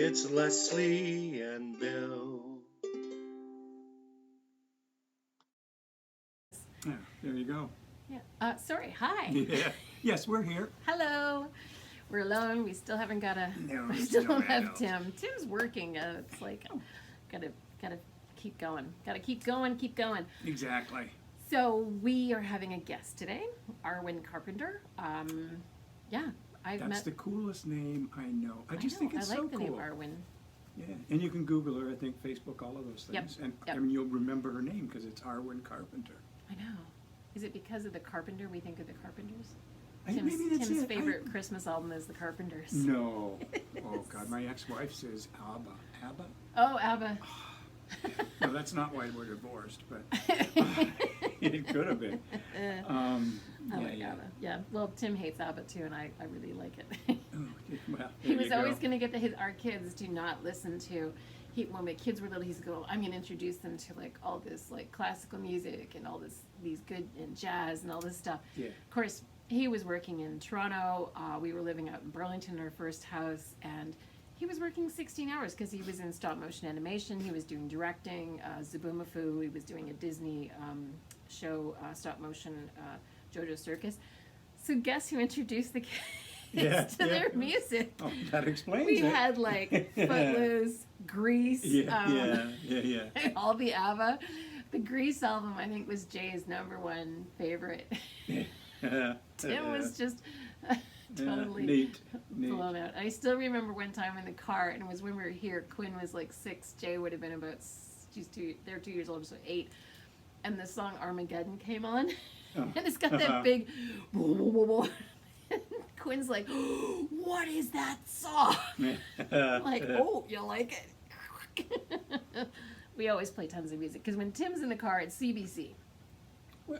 It's Lesley and Bill. Yeah, there you go. Yeah. Sorry. Hi. Yeah. Yes, we're here. Hello. We're alone. We still haven't got a. No, we still no don't have adult. Tim. Tim's working. It's like, gotta keep going. Gotta keep going. Keep going. Exactly. So we are having a guest today, Arwen Carpenter. Yeah, I've That's met. the coolest name I know. I just know, think it's I like so the cool. name Arwen. Yeah, and you can Google her. I think Facebook, all of those Yep, things, and yep. I mean you'll remember her name because it's Arwen Carpenter. I know. Is it because of the Carpenter we think of the Carpenters? Maybe that's Tim's it. favorite Christmas album is the Carpenters. No. Oh God, my ex-wife says ABBA. ABBA? Oh, ABBA. No, that's not why we're divorced, but it could have been. I like ABBA. Yeah. Well, Tim hates ABBA too, and I really like it. Oh, well, He there was you always go. going to get our kids to not listen to. When my kids were little, he's go. I'm going to introduce them to like all this like classical music and all these good and jazz and all this stuff. Yeah. Of course, he was working in Toronto. We were living out in Burlington in our first house, and he was working 16 hours because he was in stop motion animation. He was doing directing, Zubumafu. He was doing a Disney show, stop motion, JoJo Circus. So guess who introduced the kids to their music? Oh, that explains We it. had like Footloose, Grease, yeah. all the ABBA. The Grease album, I think, was Jay's #1 favorite. Tim was just totally neat. blown out. I still remember one time in the car, and it was when we were here. Quinn was like 6. Jay would have been about. They're 2 years older, so 8. And the song Armageddon came on, and it's got that big. Quinn's like, "What is that song?" I'm like, "Oh, you like it?" We always play tons of music because when Tim's in the car, it's CBC. Well,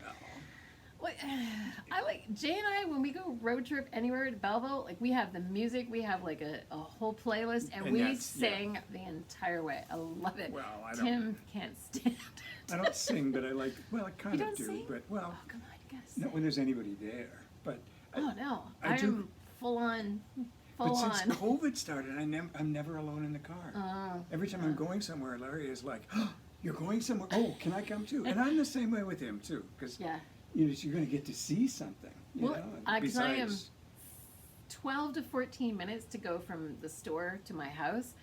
I like Jay and I when we go road trip anywhere to Belleville, like we have the music, we have like a whole playlist, and we sing the entire way. I love it. Well, Tim can't stand it. I don't sing, but I kind You of don't do. sing? But well, Oh, come on, you gotta sing. not when there's anybody there. But Oh no, I do. I'm full on. But since COVID started, I'm never alone in the car. Oh, Every time I'm going somewhere, Larry is like, oh, "You're going somewhere? Oh, can I come too?" And I'm the same way with him too, because yeah. you're going to get to see something. Well, because I am besides, 12 to 14 minutes to go from the store to my house,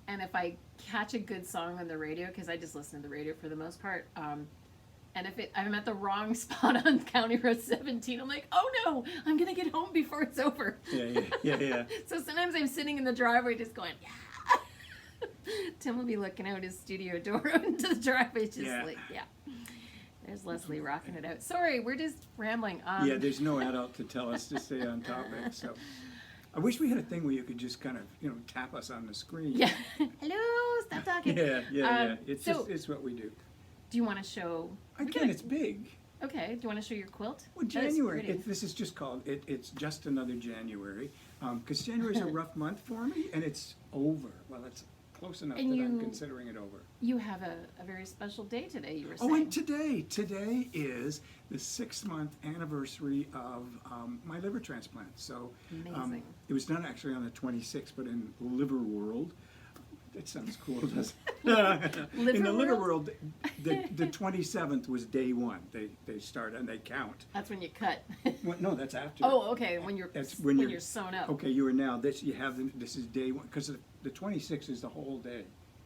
and if I catch a good song on the radio, because I just listen to the radio for the most part, and if I'm at the wrong spot on County Road 17, I'm like, oh no, I'm gonna get home before it's over. Yeah. So sometimes I'm sitting in the driveway just going, yeah. Tim will be looking out his studio door into the driveway, just like, yeah. There's Lesley rocking it out. Sorry, we're just rambling. Yeah, there's no adult to tell us to stay on topic. So I wish we had a thing where you could just kind of, tap us on the screen. Yeah. Hello, stop talking. Yeah. It's what we do. Do you want to show? Again, it's big. Okay. Do you want to show your quilt? Well, That is January. pretty. This is just called. It's just another January, because January's a rough month for me, and it's over. Well, it's close enough And that you- I'm considering it over. You have a very special day today. You were saying. Oh, and today is the 6-month anniversary of my liver transplant. So Amazing. it was done actually on the 26th, but in Liver World. That sounds cool, doesn't it? In the liver world, the 27th was day 1. They start and they count. That's when you cut. Well, no, that's after. Oh, okay. When you're That's when you're sewn up. Okay, you are now. This is day 1 because the 26th is the whole day.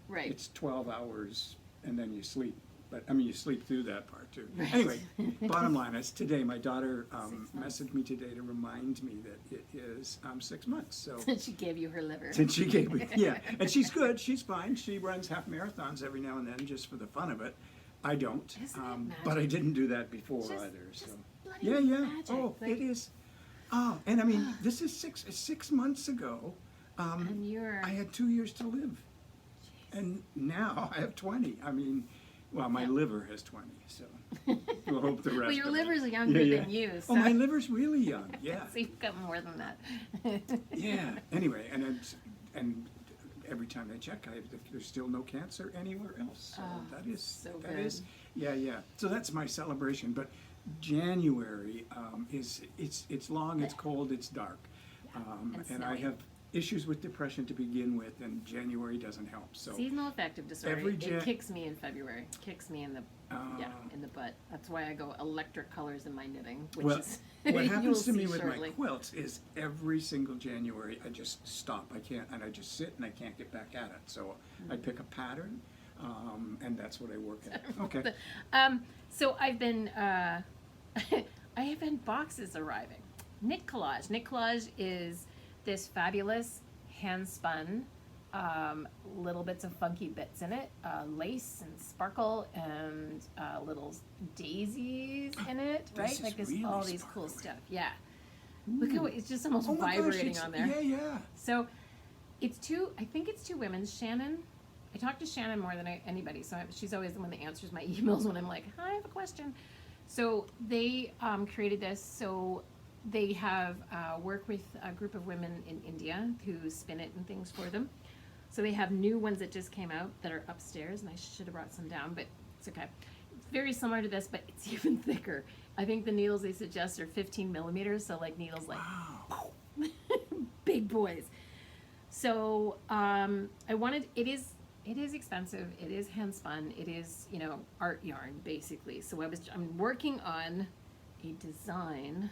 Right. It's 12 hours and then you sleep. But you sleep through that part too. Right. Anyway, bottom line is today my daughter messaged me today to remind me that it is 6 months. So Since she gave you her liver. since she gave me, and she's good. She's fine. She runs half marathons every now and then just for the fun of it. I don't, Isn't it magic? but I didn't do that before Just- either. just So bloody magic. Oh, Like- it is. Oh, and this is 6 months ago. And you're. I had 2 years to live, and now I have 20. Well, my liver has 20, so we'll hope the rest. Well, your of it. liver's younger than you. So. Oh, my liver's really young. Yeah. So you've got more than that. Yeah. Anyway, and every time I check, there's still no cancer anywhere else. So Oh, that is so that good. is yeah. So that's my celebration. But January it's long, it's cold, it's dark, and I snowy. have issues with depression to begin with, and January doesn't help. So Seasonal affective disorder. every It kicks me in February. Kicks me in the in the butt. That's why I go electric colors in my knitting, which well, is what you will happens to see me with shortly. my quilts is every single January I just stop. I can't, and I just sit and I can't get back at it. So I pick a pattern, and that's what I work at. Okay. So I've been I have had boxes arriving. Knit Collage. Knit Collage is this fabulous hand spun, little bits of funky bits in it, lace and sparkle and little daisies in it, This right? is Like this, really all these cool sparkly. stuff. Yeah. Look how it's just almost Oh my gosh, vibrating it's- on there. Yeah, yeah. So it's I think it's two women. Shannon, I talk to Shannon more than anybody, so she's always the one that answers my emails when I'm like, I have a question. So they created this. So they have worked with a group of women in India who spin it and things for them. So they have new ones that just came out that are upstairs, and I should have brought some down, but it's okay. It's very similar to this, but it's even thicker. I think the needles they suggest are 15 millimeters, so like needles like Wow. big boys. So I wanted, it is expensive, it is hand spun, it is, art yarn basically. So I'm working on a design.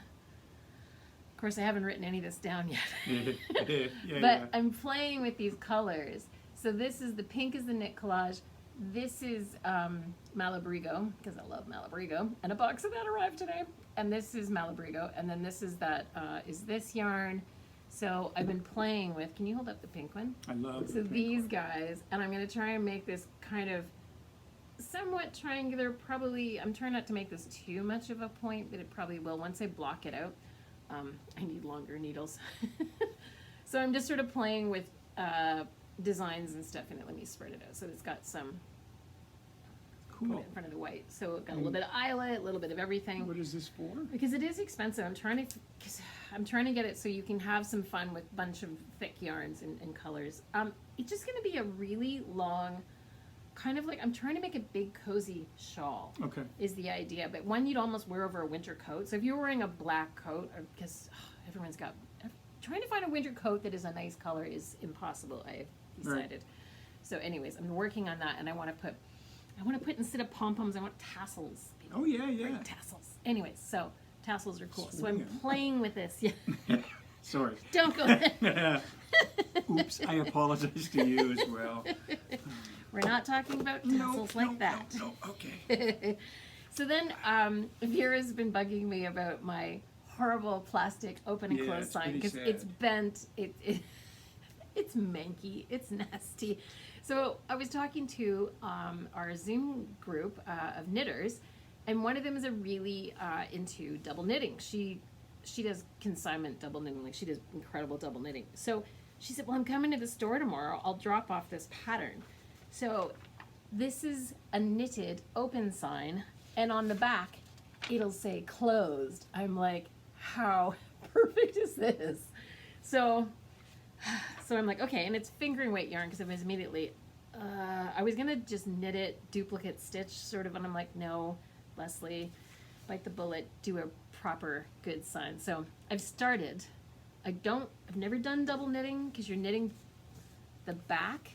Of course, I haven't written any of this down yet. But I'm playing with these colors. So this is, the pink is the Knit Collage. This is Malabrigo, because I love Malabrigo. And a box of that arrived today. And this is Malabrigo. And then this is this yarn. So I've been playing with, can you hold up the pink one? I love So the pink these one. guys, and I'm going to try and make this kind of somewhat triangular. Probably, I'm trying not to make this too much of a point, but it probably will once I block it out. I need longer needles. So I'm just sort of playing with designs and stuff in it. Let me spread it out. So it's got some, put Cool. it in front of the white. So it got a little bit of eyelet, a little bit of everything. What is this for? Because it is expensive. I'm trying to get it so you can have some fun with a bunch of thick yarns and colors. It's just going to be a really long, kind of like, I'm trying to make a big cozy shawl. Okay. Is the idea, but one you'd almost wear over a winter coat. So if you're wearing a black coat, because everyone's got, trying to find a winter coat that is a nice color is impossible, I have decided. Right. So anyways, I'm working on that, and I want to put instead of pom-poms, I want tassels. Oh, yeah, yeah. Big tassels. Anyways, so tassels are cool. So I'm Swinging. playing with this. Yeah. Sorry. Don't go there. Oops, I apologize to you as well. We're not talking about tassels like that. No, okay. So then, Vera's been bugging me about my horrible plastic open and Yeah, close it's sign pretty because it's sad. bent. It's manky. It's nasty. So I was talking to our Zoom group of knitters, and one of them is a really into double knitting. She does consignment double knitting. Like, she does incredible double knitting. So she said, "Well, I'm coming to the store tomorrow. I'll drop off this pattern." So this is a knitted open sign, and on the back it'll say closed. I'm like, how perfect is this? So I'm like, okay, and it's fingering weight yarn because I was immediately, I was gonna just knit it, duplicate stitch sort of, and I'm like, no, Lesley, bite the bullet, do a proper good sign. So I've started. I've never done double knitting because you're knitting the back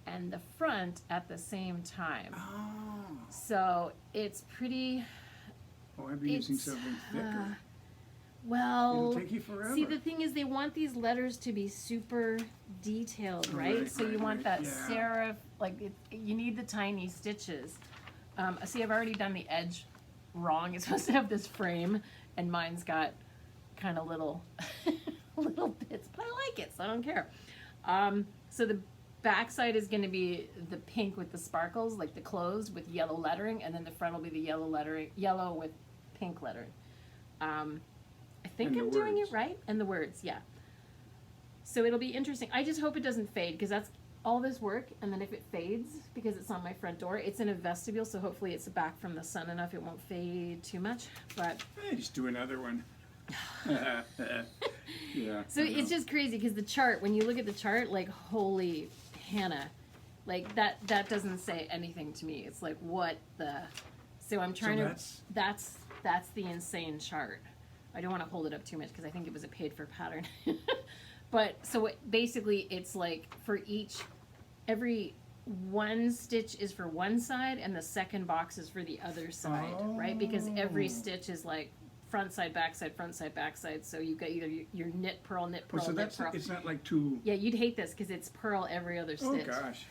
and the front at the same time. Oh. So it's pretty, Oh, I'd be using It's, something thicker. well, It'll take you forever. see, the thing is they want these letters to be super detailed, right? Right, So you right, want right, that yeah. serif, like you need the tiny stitches. See, I've already done the edge wrong. It's supposed to have this frame, and mine's got kind of little bits, but I like it, so I don't care. So the backside is going to be the pink with the sparkles, like the closed with yellow lettering, and then the front will be the yellow with pink lettering. I think And the I'm doing it words. right, and the words, yeah. So it'll be interesting. I just hope it doesn't fade, because that's all this work, and then if it fades, because it's on my front door, it's in a vestibule, so hopefully it's back from the sun enough it won't fade too much. But Hey, just do another one. Yeah. so I it's know. just crazy, because the chart, when you look at the chart, like, holy Hannah, like that doesn't say anything to me. It's like, what the, so I'm trying that's the insane chart. I don't want to hold it up too much because I think it was a paid for pattern. But so basically, it's like for every one stitch is for one side, and the second box is for the other side, right? Because every stitch is like front side, back side, front side, back side. So you got either your knit, purl, knit, Oh, purl, so knit, that's purl. it's not like two. Yeah, you'd hate this because it's purl every other Oh stitch. gosh.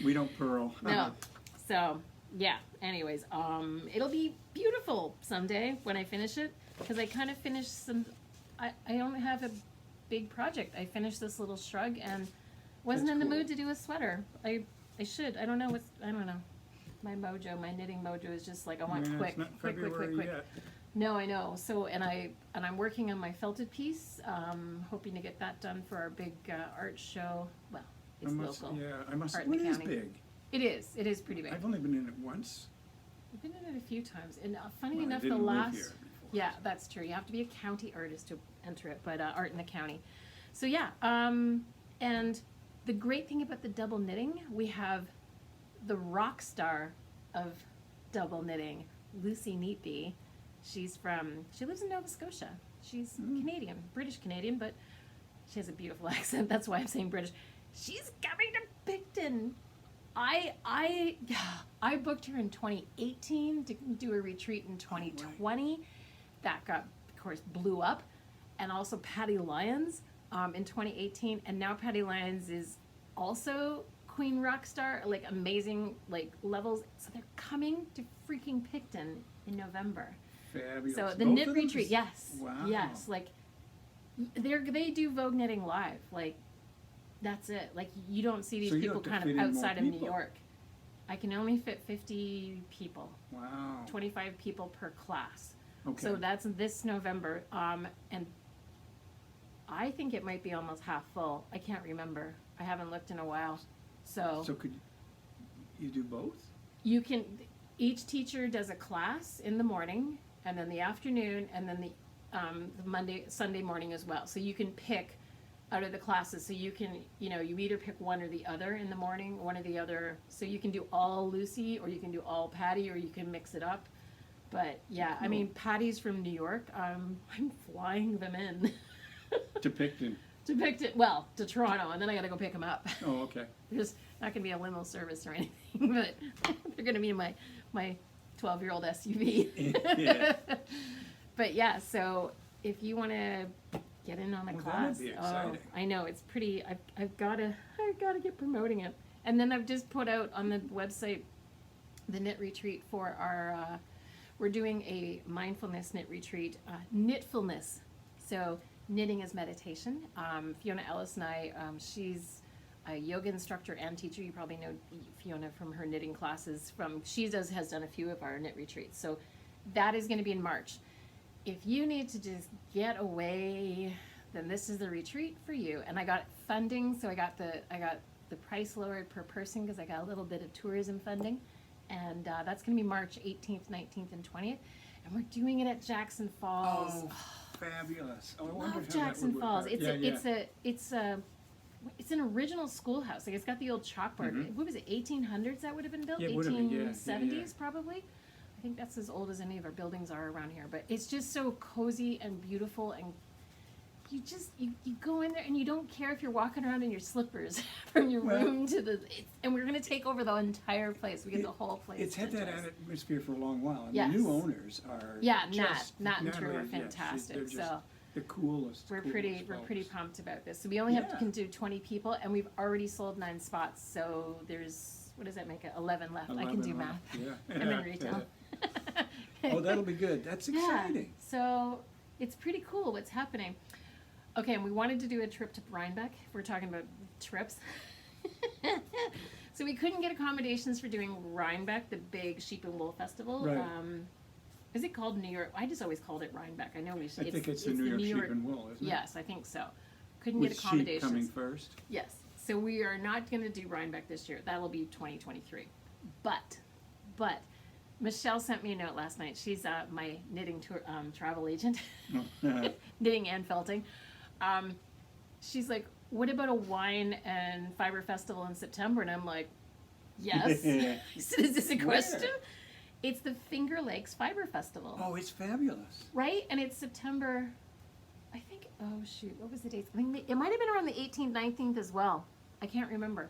We don't purl. No. So yeah. Anyways, it'll be beautiful someday when I finish it, because I kind of finished some. I don't have a big project. I finished this little shrug and wasn't That's in the cool. mood to do a sweater. I should. I don't know what's. I don't know. My mojo, my knitting mojo is just like I want Yeah, quick, it's not quick, quick, quick, February quick. yet. No, I know. So and I'm working on my felted piece. Hoping to get that done for our big art show. Well, it's local. Yeah, I must. Art in Well, the it is county. big. It is. It is pretty big. I've only been in it once. I've been in it a few times, and funny Well, I enough, the didn't live last. here before, Yeah, so. that's true. You have to be a county artist to enter it, but art in the county. So yeah, and the great thing about the double knitting, we have the rock star of double knitting, Lucy Neatby. She lives in Nova Scotia. She's Canadian, British Canadian, but she has a beautiful accent. That's why I'm saying British. She's coming to Picton. I booked her in 2018 to do a retreat in 2020. That got, of course, blew up. And also Patty Lyons in 2018. And now Patty Lyons is also Queen Rockstar, like amazing like levels. So they're coming to freaking Picton in November. Fabulous. So the Both knit of them? retreat, yes. Wow. Yes, like they do Vogue Knitting live. Like that's it. Like you don't see these So you people have to kind fit of in more outside of New people. York. I can only fit 50 people, Wow. 25 people per class. Okay. So that's this November. And I think it might be almost half full. I can't remember. I haven't looked in a while. So So could you do both? you can, each teacher does a class in the morning, and then the afternoon, and then the Sunday morning as well. So you can pick out of the classes. So you can, you either pick one or the other in the morning, one or the other. So you can do all Lucy, or you can do all Patty, or you can mix it up. But yeah, I mean, Patty's from New York. I'm flying them in To Picton. to to Toronto, and then I got to go pick them up. Oh, okay. There's not going to be a limo service or anything, but they're going to be in my 12-year-old SUV. Yeah. But yeah, so if you want to get in on a Well, class, that'd be exciting. I know it's pretty. I've got to get promoting it, and then I've just put out on the website the knit retreat for our. We're doing a mindfulness knit retreat, knitfulness. So knitting is meditation. Fiona Ellis and I, she's a yoga instructor and teacher. You probably know Fiona from her knitting classes. Has done a few of our knit retreats. So that is going to be in March. If you need to just get away, then this is the retreat for you. And I got funding, so I got the price lowered per person because I got a little bit of tourism funding. And that's going to be March 18th, 19th, and 20th. And we're doing it at Jackson Falls. Oh, fabulous. Oh, I wonder Love how that Jackson would work Falls. out. It's an original schoolhouse. Like it's got the old chalkboard. What was it? 1800s that would have been built. Yeah, it would have been, yeah, 1870s probably. I think that's as old as any of our buildings are around here. But it's just so cozy and beautiful, and you go in there and you don't care if you're walking around in your slippers from your room to and we're going to take over the entire place. We get the whole place. It's had that atmosphere for a long while, and Yes. the new owners are Nat and Drew are Natalie, yes, fantastic. they're just So the coolest. we're coolest pretty folks. pumped about this. So we only Yeah. can do 20 people, and we've already sold 9 spots. So there's, what does that make it? 11 left. I can 11 do left, math. Yeah. I'm in retail. Oh, that'll be good. That's exciting. Yeah, so it's pretty cool what's happening. Okay, and we wanted to do a trip to Rhinebeck. We're talking about trips. So we couldn't get accommodations for doing Rhinebeck, the big sheep and wool festival. Right. Is it called New York? I just always called it Rhinebeck. I know we should. I think it's the New York Sheep and Wool, isn't it? Yes, I think so. Couldn't With get sheep accommodations. coming first. Yes. So we are not going to do Rhinebeck this year. That'll be 2023. But Michelle sent me a note last night. She's my knitting tour, travel agent, knitting and felting. She's like, what about a wine and fiber festival in September? And I'm like, yes. I said, is this a question? Where? It's the Finger Lakes Fiber Festival. Oh, it's fabulous. Right? And it's September, I think, oh shoot, what was the date? I think it might have been around the 18th, 19th as well. I can't remember.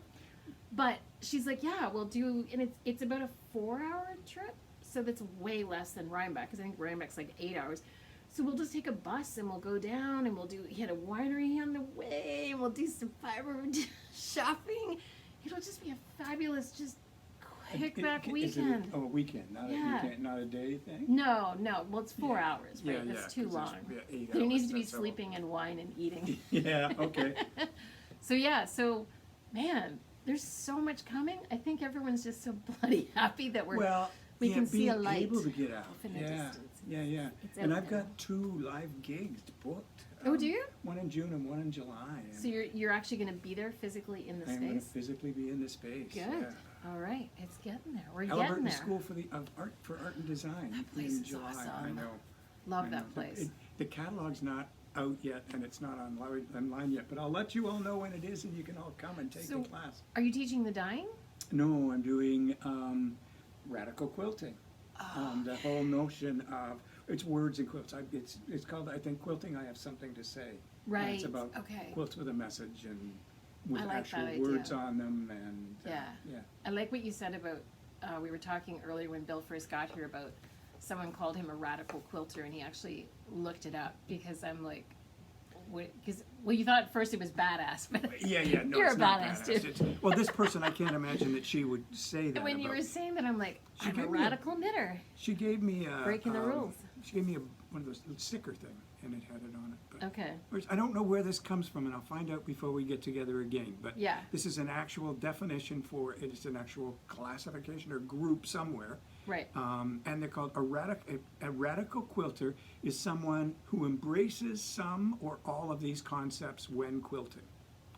But she's like, yeah, we'll do, and it's about a 4-hour trip, so that's way less than Rhinebeck, because I think Rhinebeck's like 8 hours. So we'll just take a bus and we'll go down and we'll hit a winery on the way, and we'll do some fiber shopping. It'll just be a fabulous, just quick back weekend. A weekend, not Yeah. a weekend, not a day thing? No, well, it's 4 Yeah. hours, right? Yeah, That's too 'cause long. 8 There hours, needs to be that's so- sleeping and wine and eating. Yeah, okay. So man, there's so much coming. I think everyone's just so bloody happy that Well, we can see a being light able to get out. off in the Yeah, distance. yeah. It's And out I've there. got 2 live gigs booked. Oh, do you? One in June and one in July. And So you're actually going to be there physically in the I'm going to space? physically be in the space. Good. Yeah. All right, it's getting there. We're Halliburton getting there. School of Art for Art and Design That place in is July. I awesome. know. Love I that know. place. The catalog's not out yet, and it's not online yet, but I'll let you all know when it is, and you can all come and take So- the class. Are you teaching the dyeing? No, I'm doing radical quilting. The whole notion of it's words and quilts. It's called, I think, Quilting. I Have Something to Say. And Right. it's about Okay. quilts with a message and with I like actual that idea. words on them, and Yeah. yeah. I like what you said about, we were talking earlier when Bill first got here about someone called him a radical quilter, and he actually looked it up, because I'm like, well, you thought at first it was badass, but Yeah, no, you're it's a not badass, badass. dude. Well, this person, I can't imagine that she would say that. when you about were me. saying that, I'm like, She I'm a gave me a- radical knitter. She gave me a Breaking the rules. She gave me one of those little sticker thing, and it had it on it. But Okay. I don't know where this comes from, and I'll find out before we get together again. But Yeah. this is an actual definition for it. It's an actual classification or group somewhere. Right. And they're called a radical quilter is someone who embraces some or all of these concepts when quilting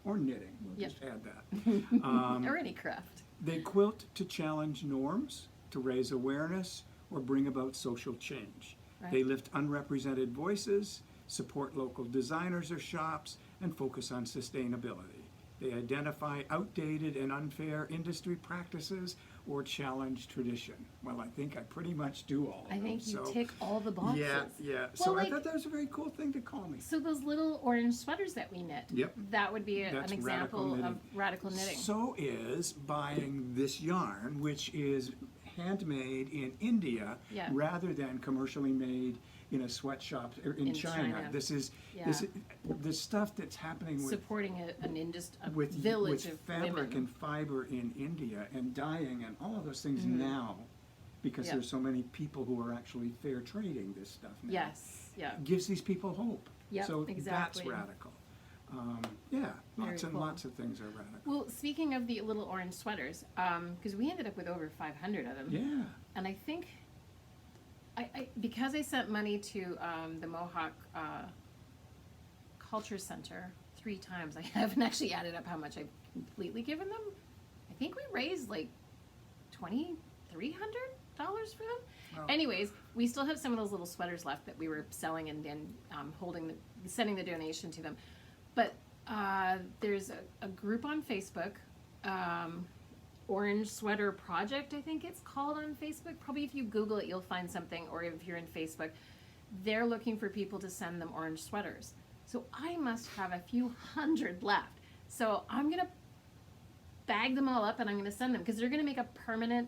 or knitting. We'll Yep. just add that. Or any craft. They quilt to challenge norms, to raise awareness, or bring about social change. Right. They lift unrepresented voices, support local designers or shops, and focus on sustainability. They identify outdated and unfair industry practices or challenge tradition. Well, I think I pretty much do all of them. I think you so, tick all the boxes. Yeah. So Well, I like- thought that was a very cool thing to call me. So those little orange sweaters that we knit, Yep. that would be That's an radical example of knitting. radical knitting. So is buying this yarn, which is handmade in India Yeah. rather than commercially made in a sweatshop or in In China. China. This is the stuff that's happening with Supporting a with village of fabric women. and fiber in India and dyeing and all of those things now, because Yep. there's so many people who are actually fair trading this stuff now. Yes, yeah. It gives these people hope. Yep, So exactly. that's radical. Very Lots and cool. lots of things are radical. Well, speaking of the little orange sweaters, because we ended up with over 500 of them. Yeah. And I think, because I sent money to the Mohawk Culture Center 3 times, I haven't actually added up how much I've completely given them. I think we raised like $2,300 for them. Wow. Anyways, we still have some of those little sweaters left that we were selling and sending the donation to them. But there's a group on Facebook, Orange Sweater Project, I think it's called on Facebook. Probably if you Google it, you'll find something, or if you're in Facebook, they're looking for people to send them orange sweaters. So I must have a few hundred left. So I'm gonna bag them all up and I'm gonna send them, because they're gonna make a permanent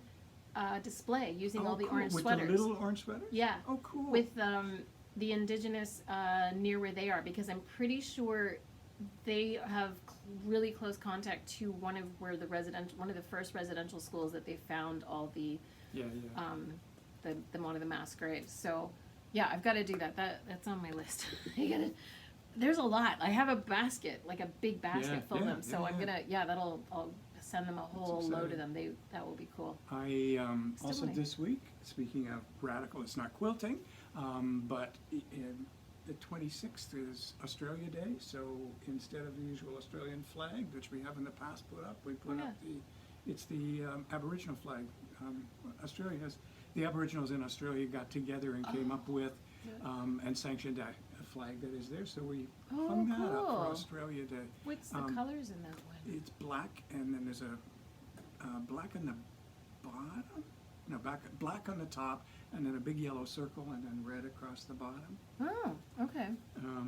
display using all the cool. orange With sweaters. the little orange sweaters? Yeah. Oh, cool. With the indigenous near where they are, because I'm pretty sure they have really close contact to one of the first residential schools that they found all the Yeah. one of the mass graves. So yeah, I've got to do that. That's on my list. There's a lot. I have a basket, like a big basket Yeah, full of yeah, them. So yeah, I'm yeah. gonna I'll send them a whole load of them. That will be cool. I also doing. this week, speaking of radical, it's not quilting, but the 26th is Australia Day, so instead of the usual Australian flag, which we have in the past put up, we put up the Aboriginal flag. The Aboriginals in Australia got together and came up with and sanctioned a flag that is there, so we hung that up cool. for Australia Day. What's the colors in that one? It's black, and then there's a black on the bottom. No, black on the top, and then a big yellow circle, and then red across the bottom. Oh, okay.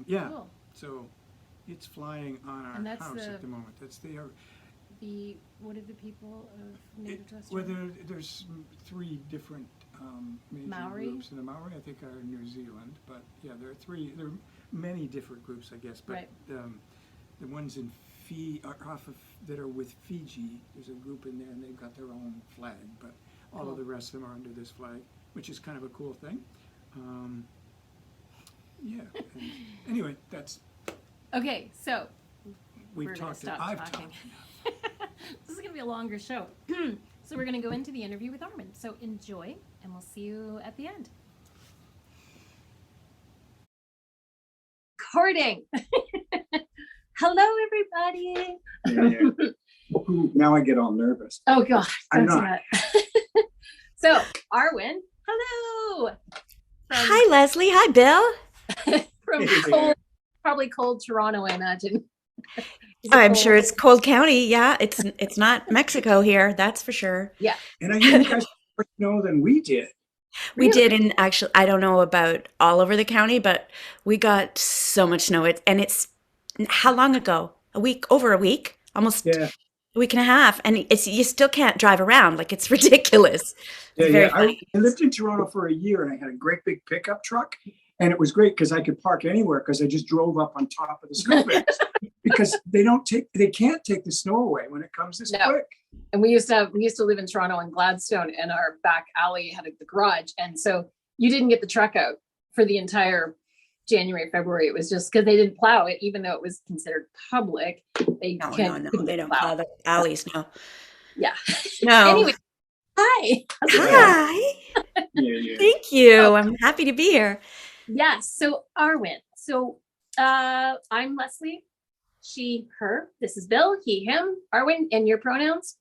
Yeah, Cool. So it's flying on And our that's house at the moment. That's what are the people of native to well, Australia? there's three different major Maori? groups. And the Maori, I think, are New Zealand. But yeah, there are many different groups, I guess. But Right. the ones in that are with Fiji, there's a group in there, and they've got their own flag. But all Cool. of the rest of them are under this flag, which is kind of a cool thing. Yeah. And anyway, Okay, so we've we're gonna talked. stop I've talking. talked. This is gonna be a longer show. So we're gonna go into the interview with Armin. So enjoy, and we'll see you at the end. Recording. Hello, everybody. Yeah. Ooh, now I get all nervous. Oh God, I'm don't do not. that. So, Arwin, hello. Hi, Lesley. Hi, Bill. From cold, probably cold Toronto, I imagine. Is it I'm cold? sure it's cold county. Yeah, it's not Mexico here. That's for sure. Yeah. And I hear you guys more snow than we did. We Really? did, and actually, I don't know about all over the county, but we got so much snow. It's how long ago? Over a week, almost Yeah. a week and a half, and you still can't drive around. Like it's ridiculous. Yeah, It's very yeah. funny. I lived in Toronto for a year, and I had a great big pickup truck, and it was great because I could park anywhere because I just drove up on top of the snowbanks because they can't take the snow away when it comes this No. quick. And we used to live in Toronto in Gladstone, and our back alley had the garage, and so you didn't get the truck out for the entire January, February. It was just because they didn't plow it, even though it was considered public. They No, couldn't they don't plow. plow the alleys. No, Yeah. no. Anyway, hi. How's it going? Hi. Yeah. Thank you. I'm happy to be here. Yes. So Arwin. So I'm Lesley. She, her. This is Bill. He, him. Arwin. And your pronouns?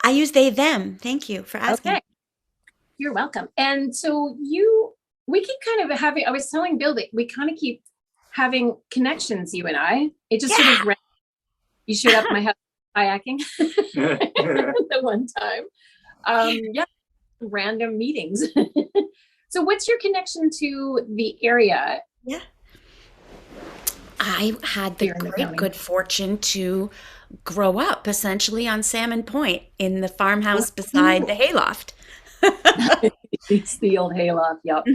I use they, them. Thank you for asking. Okay. You're welcome. And so we keep kind of having, I was telling Bill that we kind of keep having connections, you and I. It just sort of, you showed up at my house kayaking the one time. Yeah, random meetings. So what's your connection to the area? Yeah. I had the Here in the great county. good fortune to grow up essentially on Salmon Point in the farmhouse beside the hayloft. It's the old hayloft. Yep.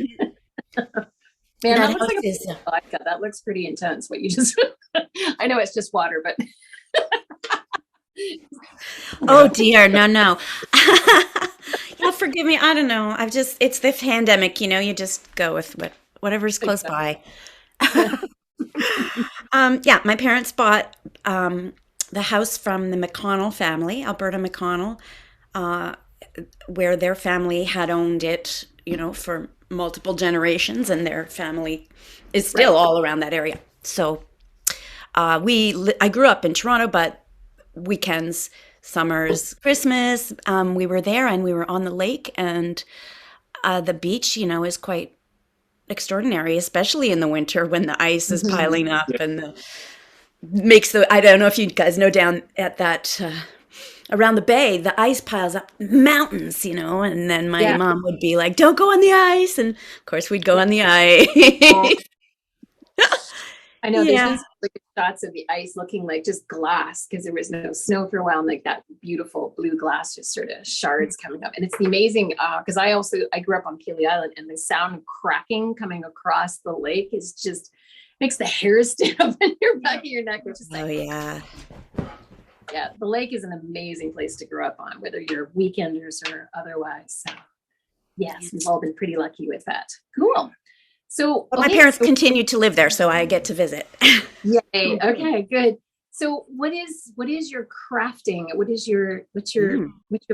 Man, that looks like is, a vodka. That looks pretty intense. What you just, I know it's just water, but oh dear, no. You'll forgive me. I don't know. It's the pandemic, you just go with whatever's close by. Yeah, my parents bought the house from the McConnell family, Alberta McConnell, where their family had owned it, for multiple generations, and their family is still all around that area. So I grew up in Toronto, but weekends, summers, Christmas, we were there, and we were on the lake, and the beach, is quite extraordinary, especially in the winter when the ice is piling up and I don't know if you guys know down at that around the bay, the ice piles up mountains, and then my mom would be like, don't go on the ice, and of course we'd go on the ice. I know there's these like shots of the ice looking like just glass because there was no snow for a while, and like that beautiful blue glass, just sort of shards coming up. And it's the amazing because I grew up on Peely Island, and the sound of cracking coming across the lake is just makes the hairs stand up in your back of your neck, which is like, Oh yeah. Yeah, the lake is an amazing place to grow up on, whether you're weekenders or otherwise. So yes, we've all been pretty lucky with that. Cool. So But my parents continued to live there, so I get to visit. Yay. Okay, good. So what is your crafting? What's your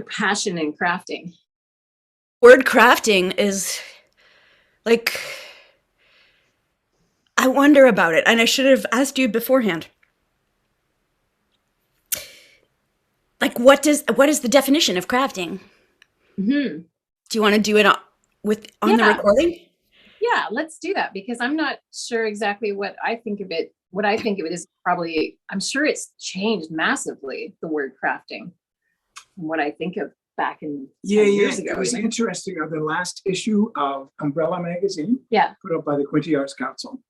passion in crafting? Word crafting is like, I wonder about it, and I should have asked you beforehand. Like, what is the definition of crafting? Mm-hmm. Do you want to do it on the recording? Yeah, let's do that, because I'm not sure exactly what I think of it. What I think of it is probably, I'm sure it's changed massively, the word crafting, from what I think of back in 10 years ago. It was interesting. The last issue of Umbrella magazine, Yeah. put out by the Quinte Arts Council,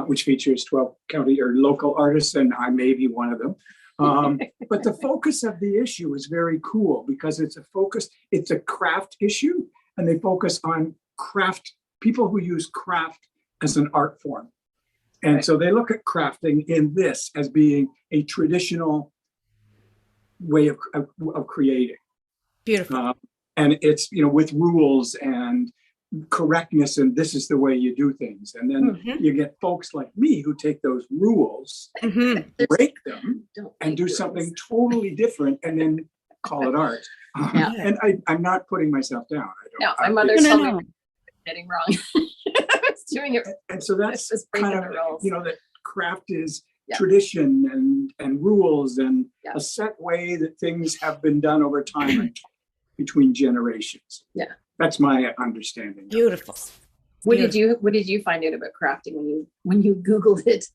which features 12 county or local artists, and I may be one of them. But the focus of the issue is very cool because it's a craft issue, and they focus on craft, people who use craft as an art form. And so they look at crafting in this as being a traditional way of creating. Beautiful. And it's, with rules and correctness, and this is the way you do things. And then you get folks like me who take those rules, break them, and do something totally different, and then call it art. And I'm not putting myself down. My mother told me getting wrong. I was doing it. And so that's kind of, that craft is tradition and rules and a set way that things have been done over time and between generations. Yeah. That's my understanding. Beautiful. What did you find out about crafting when you Googled it?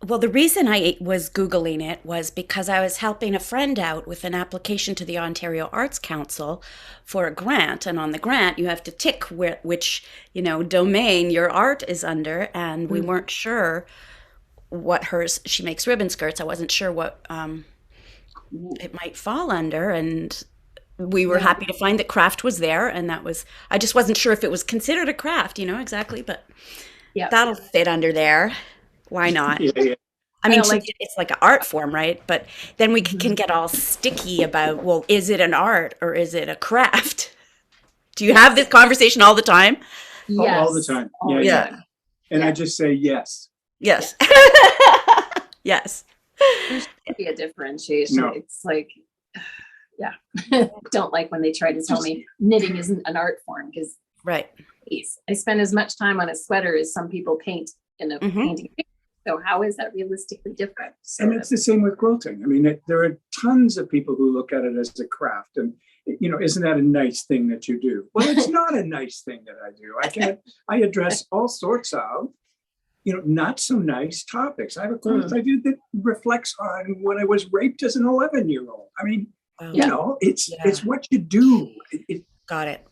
Well, the reason I was Googling it was because I was helping a friend out with an application to the Ontario Arts Council for a grant. And on the grant, you have to tick which, domain your art is under. And we weren't sure what she makes ribbon skirts. I wasn't sure what it might fall under. And we were happy to find that craft was there. And I just wasn't sure if it was considered a craft, exactly. But that'll fit under there. Why not? Yeah. I mean, it's like an art form, right? But then we can get all sticky about, well, is it an art or is it a craft? Do you have this conversation all the time? Yes. All the time. Yeah. And I just say yes. Yes. Yes. There should be a differentiation. No. It's like, don't like when they try to tell me knitting isn't an art form because I spend as much time on a sweater as some people paint in a painting. So how is that realistically different? And it's the same with quilting. I mean, there are tons of people who look at it as a craft and, isn't that a nice thing that you do? Well, it's not a nice thing that I do. I address all sorts of, not so nice topics. I have a quilt I do that reflects on when I was raped as an 11-year-old. I mean, it's what you do. Got it.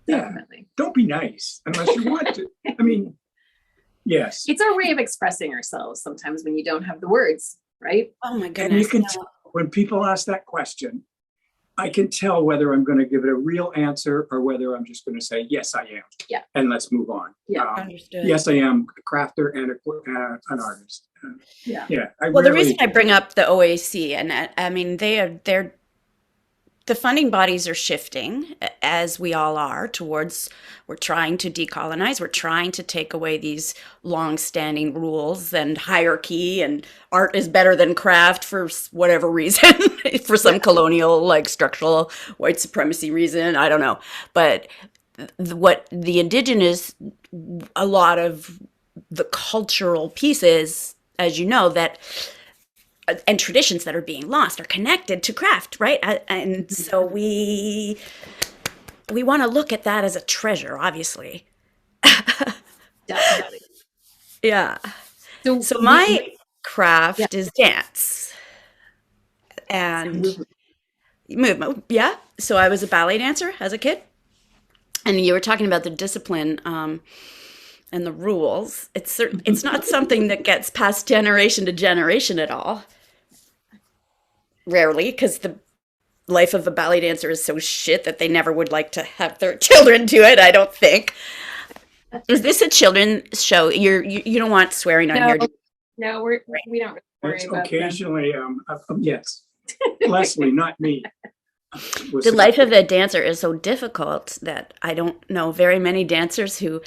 Yeah. Definitely. Don't be nice unless you want to. I mean, yes. It's our way of expressing ourselves sometimes when you don't have the words, right? Oh my And goodness. you can tell when people ask that question, I can tell whether I'm going to give it a real answer or whether I'm just going to say, yes, I am. Yeah. And let's move on. Yeah. Understood. Yes, I am a crafter and an artist. Yeah. Yeah. The reason I bring up the OAC, and I mean, the funding bodies are shifting, as we all are, towards, we're trying to decolonize, we're trying to take away these long-standing rules and hierarchy, and art is better than craft for whatever reason, for some colonial, structural white supremacy reason, I don't know. But what the indigenous, a lot of the cultural pieces, as you know, that and traditions that are being lost are connected to craft, right? And so we want to look at that as a treasure, obviously. Definitely. Yeah. So my craft is dance and movement. Yeah. So I was a ballet dancer as a kid, and you were talking about the discipline and the rules. It's not something that gets passed generation to generation at all. Rarely, because the life of a ballet dancer is so shit that they never would like to have their children do it, I don't think. Is this a children's show? You don't want swearing on here. No, we don't really worry about occasionally, yes. Lesley, not me. The life of a dancer is so difficult that I don't know very many dancers who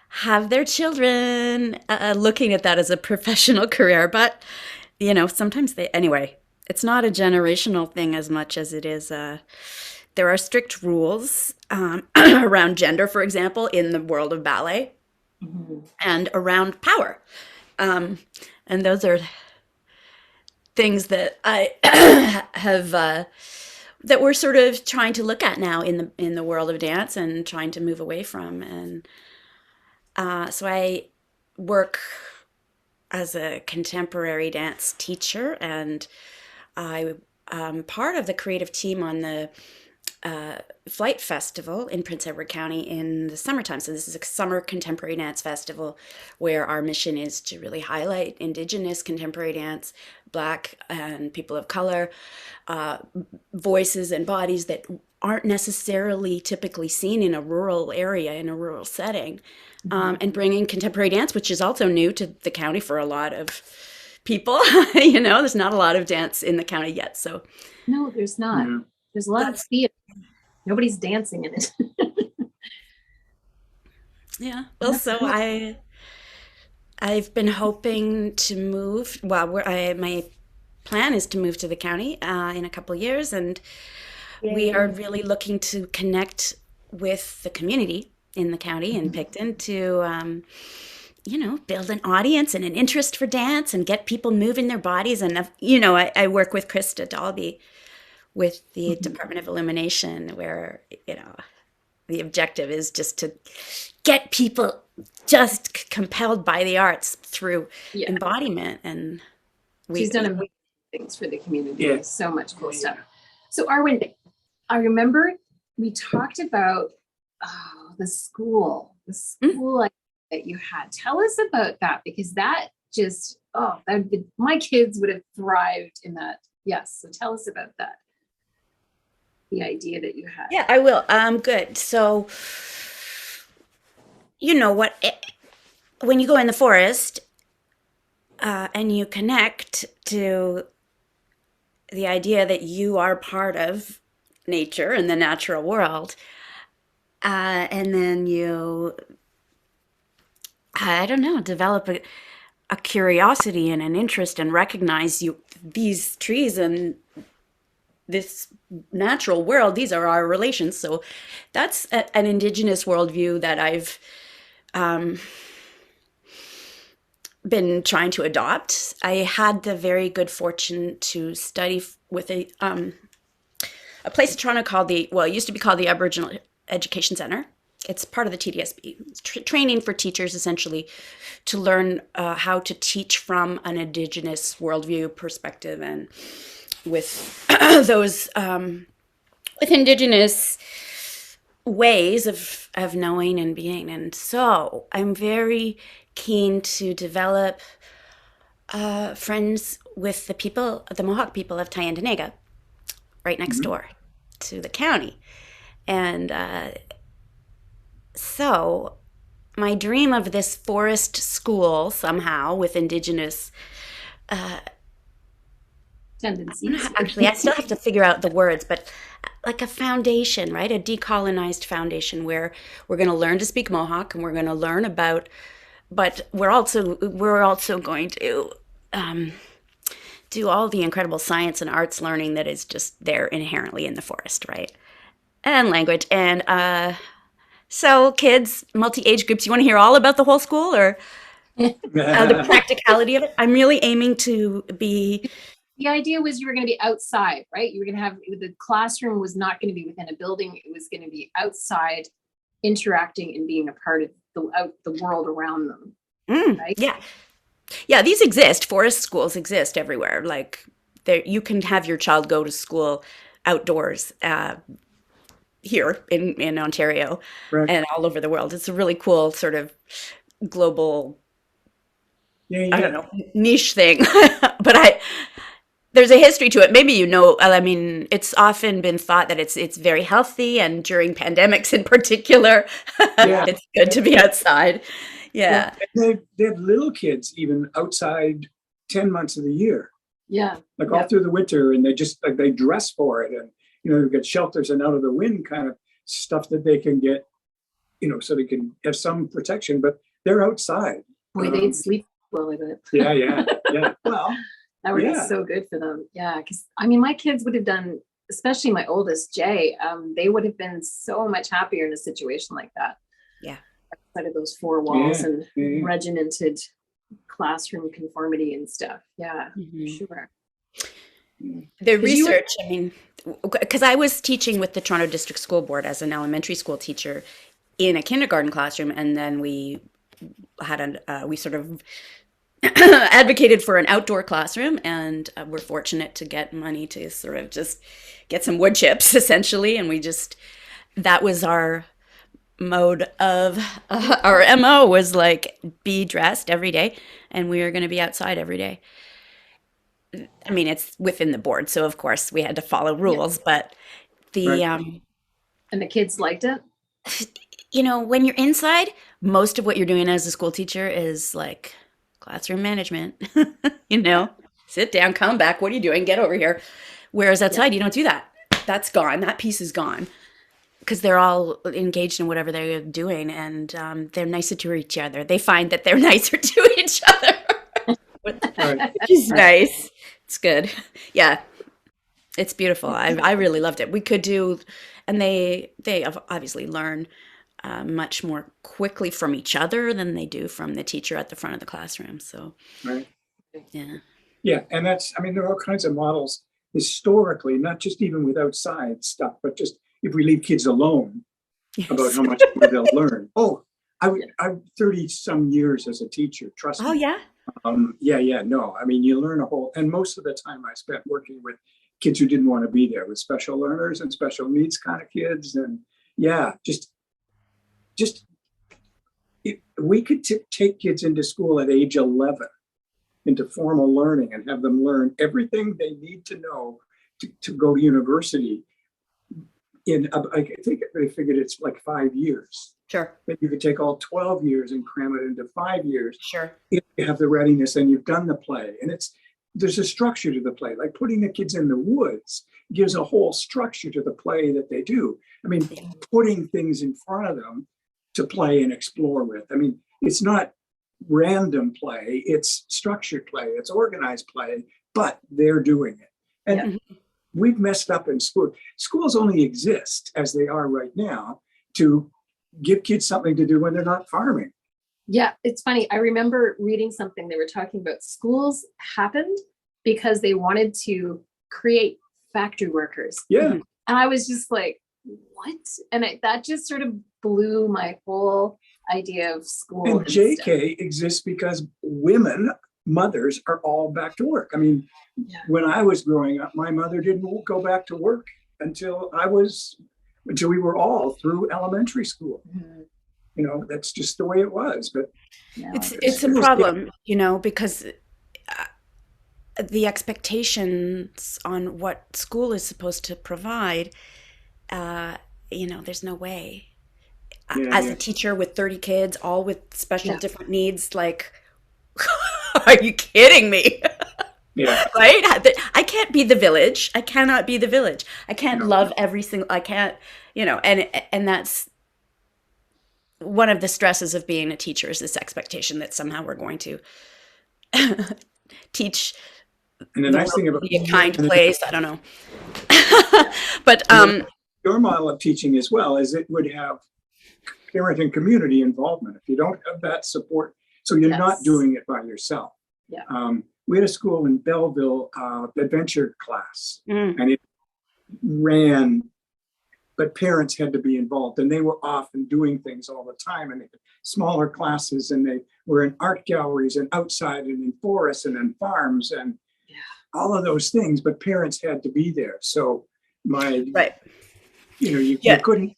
have their children looking at that as a professional career. But, sometimes anyway, it's not a generational thing as much as it is. There are strict rules around gender, for example, in the world of ballet, and around power. And those are things that I have that we're sort of trying to look at now in the world of dance and trying to move away from. And so I work as a contemporary dance teacher, and I'm part of the creative team on the flight festival in Prince Edward County in the summertime. So this is a summer contemporary dance festival where our mission is to really highlight Indigenous contemporary dance, Black and people of color, voices and bodies that aren't necessarily typically seen in a rural area, in a rural setting, and bringing contemporary dance, which is also new to the county for a lot of people. There's not a lot of dance in the county yet. So No, there's not. Yeah. There's a lot of theater. Nobody's dancing in it. yeah, well, so I've been hoping to move. Well, my plan is to move to the county in a couple of years, and we are really looking to connect with the community in the county in Picton to, build an audience and an interest for dance and get people moving their bodies. And, I work with Krista Dalby with the Department of Illumination, where, the objective is just to get people just compelled by the arts through embodiment. And She's done amazing things for the community. Yeah. So much cool stuff. So Arwen, I remember we talked about the school that you had. Tell us about that, because that just, my kids would have thrived in that. Yes. So tell us about that. The idea that you had. Yeah, I will. Good. So, when you go in the forest and you connect to the idea that you are part of nature and the natural world, and then you, develop a curiosity and an interest and recognize these trees and this natural world, these are our relations. So that's an Indigenous worldview that I've been trying to adopt. I had the very good fortune to study with a place in Toronto called it used to be called the Aboriginal Education Centre. It's part of the TDSB. It's training for teachers, essentially, to learn how to teach from an Indigenous worldview perspective, and with those with Indigenous ways of knowing and being. And so I'm very keen to develop friends with the Mohawk people of Tyendinaga, right next door to the county. And so my dream of this forest school, somehow with Indigenous tendencies. Actually, I still have to figure out the words, but like a foundation, right? A decolonized foundation where we're going to learn to speak Mohawk, and we're going to learn about, but we're also going to do all the incredible science and arts learning that is just there inherently in the forest, right? And language. And so kids, multi-age groups, you want to hear all about the whole school, or the practicality of it? I'm really aiming to be... The idea was you were going to be outside, right? You were going to have, the classroom was not going to be within a building. It was going to be outside, interacting and being a part of the world around them. Right? Yeah, these exist. Forest schools exist everywhere. Like, you can have your child go to school outdoors here in Ontario, right, and all over the world. It's a really cool sort of global, I don't know, niche thing. But there's a history to it. Maybe it's often been thought that it's very healthy, and during pandemics in particular, it's good to be outside. Yeah. They have little kids even outside 10 months of the year. Yeah. Like all through the winter, and they dress for it, and they've got shelters and out of the wind kind of stuff that they can get, so they can have some protection, but they're outside. Boy, they'd sleep well with it. Yeah. Well, that would be so good for them. Yeah. Because my kids would have done, especially my oldest, Jay, they would have been so much happier in a situation like that. Yeah. Outside of those four walls and regimented classroom conformity and stuff. Yeah, sure. The research, because I was teaching with the Toronto District School Board as an elementary school teacher in a kindergarten classroom, and then we had we sort of advocated for an outdoor classroom, and we're fortunate to get money to sort of just get some wood chips, essentially. And that was our mode of our MO was like be dressed every day, and we are going to be outside every day. I mean, it's within the board, so of course we had to follow rules, but the Right. And the kids liked it? when you're inside, most of what you're doing as a school teacher is like classroom management. you know, Sit down, come back. What are you doing? Get over here. Whereas Yeah. outside, you don't do that. That's gone. That piece is gone because they're all engaged in whatever they're doing, and they're nicer to each other. They find that they're nicer to each other, Right. which is nice. It's good. Yeah, it's beautiful. I really loved it. We could do, and they obviously learn much more quickly from each other than they do from the teacher at the front of the classroom. So Right. yeah, Yeah, and I mean, there are all kinds of models historically, not just even with outside stuff, but just if we leave kids alone about yes. how much more they'll learn. Oh, I'm 30 some years as a teacher, trust Oh me. yeah, Yeah, no, I mean, you learn a whole, and most of the time I spent working with kids who didn't want to be there, with special learners and special needs kind of kids. And yeah, just we could take kids into school at age 11 into formal learning and have them learn everything they need to know to go to university in, I think they figured it's like 5 years. sure, That you could take all 12 years and cram it into 5 years sure. if you have the readiness and you've done the play. And there's a structure to the play, like putting the kids in the woods gives a whole structure to the play that they do. I mean, putting things in front of them to play and explore with. I mean, it's not random play, it's structured play, it's organized play, but they're doing it. And Yeah. we've messed up in school. Schools only exist as they are right now to give kids something to do when they're not farming. Yeah, it's funny. I remember reading something they were talking about. Schools happened because they wanted to create factory workers. Yeah. And I was just like, what? And that just sort of blew my whole idea of school. And and stuff. JK exists because women, mothers, are all back to work. I mean, Yeah. when I was growing up, my mother didn't go back to work until we were all through elementary school. Mhm. That's just the way it was. But No, It's a was problem, because the expectations on what school is supposed to provide, there's no way. Yeah, As yeah. a teacher with 30 kids, all with special Yeah. different needs, like, are you kidding me? Yeah. Right? I can't be the village. I cannot be the village. I can't No. love every single, I can't, and that's one of the stresses of being a teacher is this expectation that somehow we're going to teach And the the nice world thing to about be a kind place. I don't know. But your model of teaching as well is it would have parent and community involvement. If you don't have that support, so you're not Yes. doing it by yourself. Yeah. We had a school in Belleville, adventure class, mm, and it ran, but parents had to be involved, and they were off and doing things all the time. And they had smaller classes, and they were in art galleries and outside and in forests and in farms and Yeah. all of those things. But parents had to be there. So right. you Yeah. couldn't.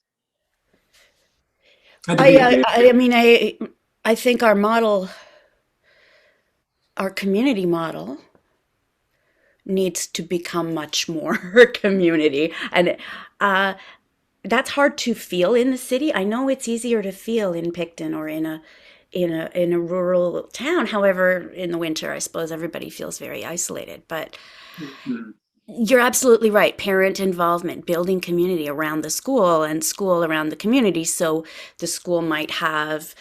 Had to be a I mean, I think our model, our community model, needs to become much more community, and that's hard to feel in the city. I know it's easier to feel in Picton or in a rural town. However, in the winter, I suppose everybody feels very isolated. But Mhm. you're absolutely right. Parent involvement, building community around the school and school around the community. So the school might have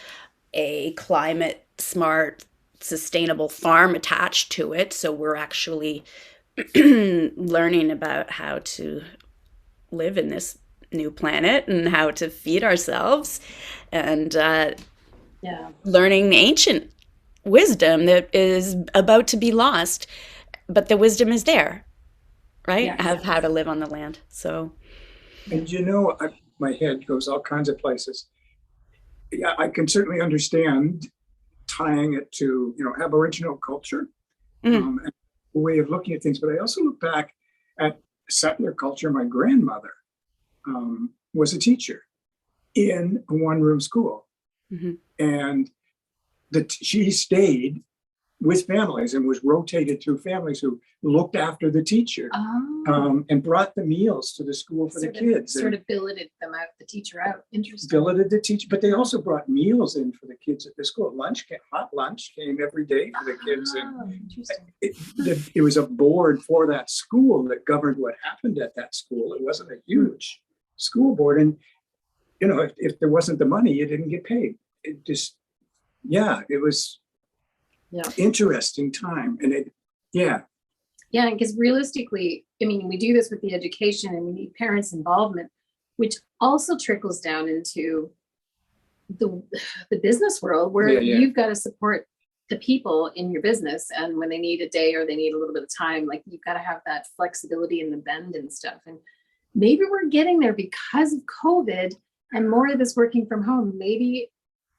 a climate smart, sustainable farm attached to it. So we're actually learning about how to live in this new planet and how to feed ourselves, and Yeah. learning ancient wisdom that is about to be lost. But the wisdom is there, right? Yeah. Of how to live on the land. So, And my head goes all kinds of places. Yeah, I can certainly understand tying it to, Aboriginal culture, Mm. and a way of looking at things. But I also look back at settler culture. My grandmother was a teacher in a one-room school, Mhm. and she stayed with families and was rotated through families who looked after the teacher, and brought the meals to the school for the kids. Sort of billeted them out, the teacher out. Interesting. Billeted the teacher, but they also brought meals in for the kids at the school. Hot lunch came every day for the kids, and Interesting. it was a board for that school that governed what happened at that school. It wasn't a huge school board, and if there wasn't the money, you didn't get paid. It just, it was interesting time, and Yeah, because realistically, I mean, we do this with the education and we need parents' involvement, which also trickles down into the business world where you've got to support the people in your business. And when they need a day or they need a little bit of time, like you've got to have that flexibility in the bend and stuff. And maybe we're getting there because of COVID and more of this working from home. Maybe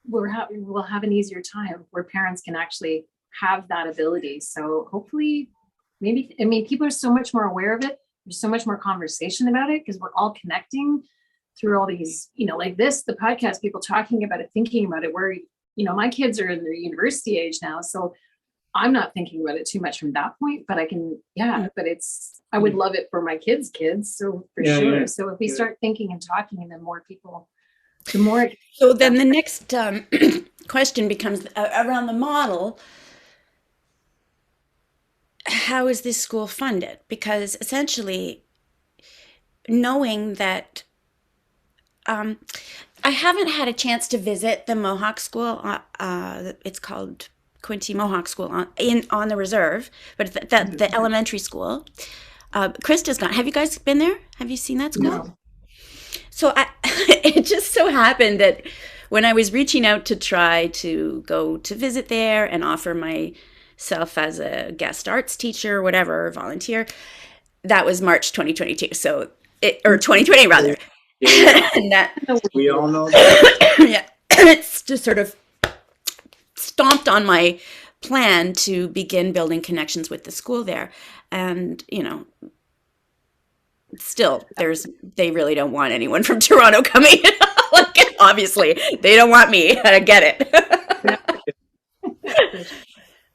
we'll have an easier time where parents can actually have that ability. So hopefully, people are so much more aware of it. There's so much more conversation about it because we're all connecting through all these, like this, the podcast, people talking about it, thinking about it, where, my kids are in their university age now. So I'm not thinking about it too much from that point, but I would love it for my kids. So for sure. Yeah. So if we start thinking and talking, and then more people, the more. So then the next question becomes around the model. How is this school funded? Because essentially, knowing that I haven't had a chance to visit the Mohawk school. It's called Quinte Mohawk School on the reserve, but the elementary school. Krista's gone. Have you guys been there? Have you seen that school? No. So it just so happened that when I was reaching out to try to go to visit there and offer myself as a guest arts teacher or whatever, volunteer, that was March 2022. Or 2020 rather. Yeah. And that, we all know that. Yeah, it's just sort of stomped on my plan to begin building connections with the school there. And, still they really don't want anyone from Toronto coming. Like, obviously, they don't want me. I get